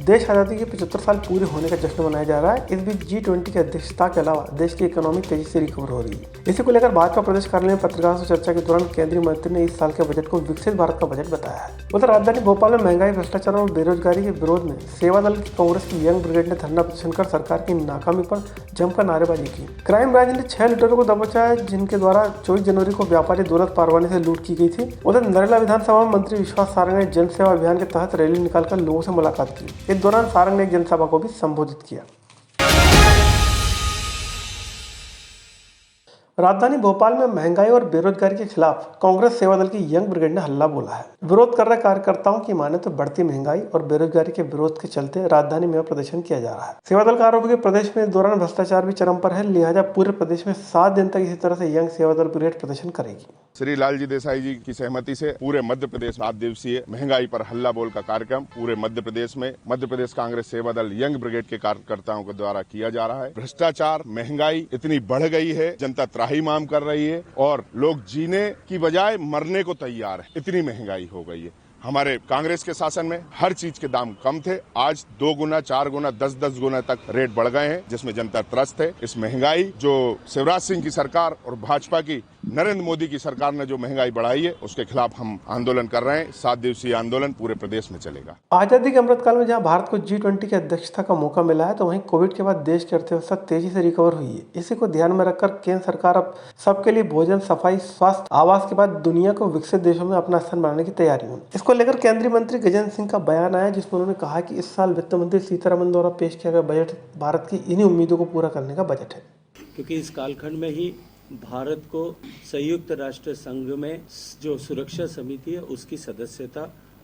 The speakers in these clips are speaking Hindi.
देश आज़ादी के 75 साल पूरे होने का जश्न मनाया जा रहा है। इस बीच G20 की अध्यक्षता के अलावा देश की इकोनॉमी तेजी से रिकवर हो रही है। इसी को लेकर भाजपा प्रदेश कार्यालय में पत्रकारों से चर्चा के दौरान केंद्रीय मंत्री ने इस साल के बजट को विकसित भारत का बजट बताया है। उधर राजधानी भोपाल में महंगाई, भ्रष्टाचार और बेरोजगारी के विरोध में सेवा दल की कांग्रेस की यंग ब्रिगेड ने धरना प्रदर्शन कर सरकार की नाकामी पर जमकर नारेबाजी की। क्राइम ब्रांच ने 6 लुटेरों को दबोचा है, जिनके द्वारा 24 जनवरी को व्यापारी दौलत पारवानी से लूट की गई थी। उधर नरेला विधानसभा में मंत्री विश्वास सारंग ने जन सेवा अभियान के तहत रैली निकालकर लोगों से मुलाकात की। इस दौरान सारंग ने एक जनसभा को भी संबोधित किया। राजधानी भोपाल में महंगाई और बेरोजगारी के खिलाफ कांग्रेस सेवा दल की यंग ब्रिगेड ने हल्ला बोला है। विरोध कर रहे कार्यकर्ताओं की माने तो बढ़ती महंगाई और बेरोजगारी के विरोध के चलते राजधानी में प्रदर्शन किया जा रहा है। सेवा दल का आरोप है कि प्रदेश में इस दौरान भ्रष्टाचार भी चरम पर है, लिहाजा पूरे प्रदेश में 7 दिन तक इसी तरह से यंग सेवा दल ब्रिगेड प्रदर्शन करेगी। श्री लालजी देसाई जी की सहमति से पूरे मध्य प्रदेश 7 दिवसीय महंगाई पर हल्ला बोल का कार्यक्रम पूरे मध्य प्रदेश में मध्य प्रदेश कांग्रेस सेवा दल यंग ब्रिगेड के कार्यकर्ताओं के द्वारा किया जा रहा है। भ्रष्टाचार, महंगाई इतनी बढ़ गई है, जनता त्राहिमाम कर रही है और लोग जीने की बजाय मरने को तैयार है। इतनी महंगाई हो गई है। हमारे कांग्रेस के शासन में हर चीज के दाम कम थे, आज 2 गुना, 4 गुना, 10-10 गुना तक रेट बढ़ गए हैं, जिसमें जनता त्रस्त है। इस महंगाई जो शिवराज सिंह की सरकार और भाजपा की नरेंद्र मोदी की सरकार ने जो महंगाई बढ़ाई है, उसके खिलाफ हम आंदोलन कर रहे हैं। 7 दिवसीय आंदोलन पूरे प्रदेश में चलेगा। आजादी के अमृतकाल में जहां भारत को G20 की अध्यक्षता का मौका मिला है, तो वहीं कोविड के बाद देश की अर्थव्यवस्था तेजी से रिकवर हुई है। इसी को ध्यान में रखकर केंद्र सरकार अब सबके लिए भोजन, सफाई, स्वास्थ्य, आवास के बाद दुनिया को विकसित देशों में अपना स्थान बनाने की तैयारी में। इसको लेकर केंद्रीय मंत्री गजेंद्र सिंह का बयान आया, जिसमें उन्होंने कहा कि इस साल वित्त मंत्री सीतारमण द्वारा पेश किया गया बजट भारत की इन्हीं उम्मीदों को पूरा करने का बजट है। क्योंकि इस कालखंड में ही भारत को संयुक्त राष्ट्र संघ में जो सुरक्षा समिति है उसकी सदस्यता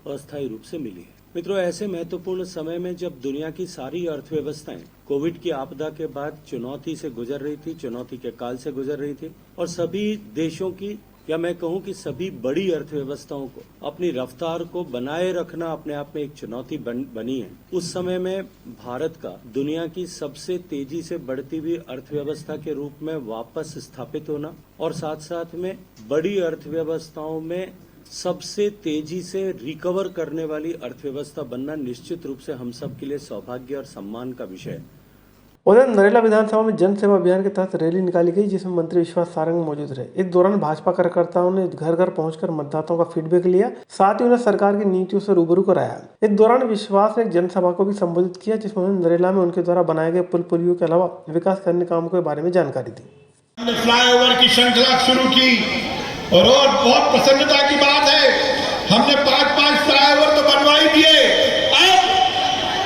अस्थायी रूप से मिली है। मित्रों, ऐसे महत्वपूर्ण समय में जब दुनिया की सारी अर्थव्यवस्थाएं कोविड की आपदा के बाद चुनौती से गुजर रही थी, चुनौती के काल से गुजर रही थी और सभी देशों की या मैं कहूं कि सभी बड़ी अर्थव्यवस्थाओं को अपनी रफ्तार को बनाए रखना अपने आप में एक चुनौती बनी है। उस समय में भारत का दुनिया की सबसे तेजी से बढ़ती हुई अर्थव्यवस्था के रूप में वापस स्थापित होना और साथ साथ में बड़ी अर्थव्यवस्थाओं में सबसे तेजी से रिकवर करने वाली अर्थव्यवस्था बनना निश्चित रूप से हम सब के लिए सौभाग्य और सम्मान का विषय है। उधर नरेला विधानसभा में जन सेवा अभियान के तहत रैली निकाली गई, जिसमें मंत्री विश्वास सारंग मौजूद रहे। इस दौरान भाजपा कार्यकर्ताओं ने घर घर पहुंचकर मतदाताओं का फीडबैक लिया, साथ ही उन्हें सरकार की नीतियों से रूबरू कराया। इस दौरान विश्वास ने एक जनसभा को भी संबोधित किया, जिसमें उन्होंने नरेला में उनके द्वारा बनाए गए पुल पुलियों के अलावा विकास करने कामों के बारे में जानकारी दी। हमने फ्लाईओवर की श्रृंखला शुरू की और बहुत प्रसन्नता की बात है, हमने 5-5 फ्लाईओवर तो बनवा ही दिए। अब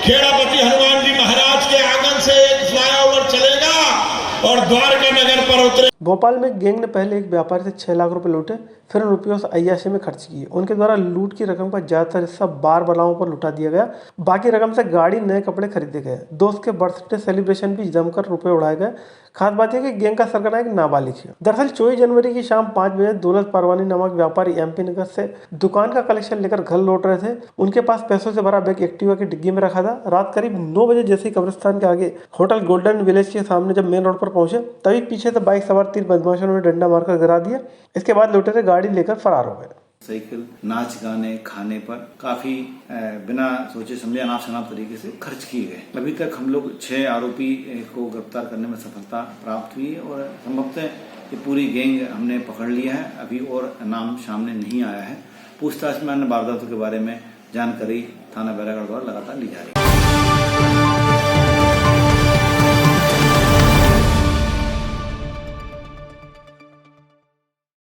खेड़ापति हनुमान जी महाराज के आंगन से एक फ्लाईओवर चलेगा और द्वारका नगर पर उतरे। भोपाल में गैंग ने पहले एक व्यापारी से 6 लाख रुपए लूटे, फिर उन रुपयों से अय्याशी में खर्च किए। उनके द्वारा लूट की रकम का ज्यादातर हिस्सा बार बालाओं पर लुटा दिया गया, बाकी रकम से गाड़ी, नए कपड़े खरीदे गए। दोस्त के बर्थडे सेलिब्रेशन भी जमकर रुपए उड़ाए गए। खास बात है कि गैंग का सरगना एक नाबालिग है। दरअसल 24 जनवरी की शाम 5 बजे दौलत पारवानी नामक व्यापारी MP नगर से दुकान का कलेक्शन लेकर घर लौट रहे थे। उनके पास पैसों से भरा बैग एक्टिवा की डिग्गी में रखा था। रात करीब 9 बजे जैसे ही कब्रिस्तान के आगे होटल गोल्डन विलेज के सामने जब मेन रोड पर पहुंचे, तभी पीछे से बाइक सवार 3 बदमाशों ने डंडा मारकर गिरा दिया। इसके बाद लुटेरे गाड़ी लेकर फरार हो गए। साइकिल, नाच गाने, खाने पर काफी बिना सोचे समझे अनाप शनाप तरीके से खर्च किए गए। अभी तक हम लोग 6 आरोपी को गिरफ्तार करने में सफलता प्राप्त हुई है और संभवतः ये पूरी गैंग हमने पकड़ लिया है। अभी और नाम सामने नहीं आया है। पूछताछ में अन्य वारदातों के बारे में जानकारी थाना बैरागढ़ द्वारा लगातार ली जा रही है।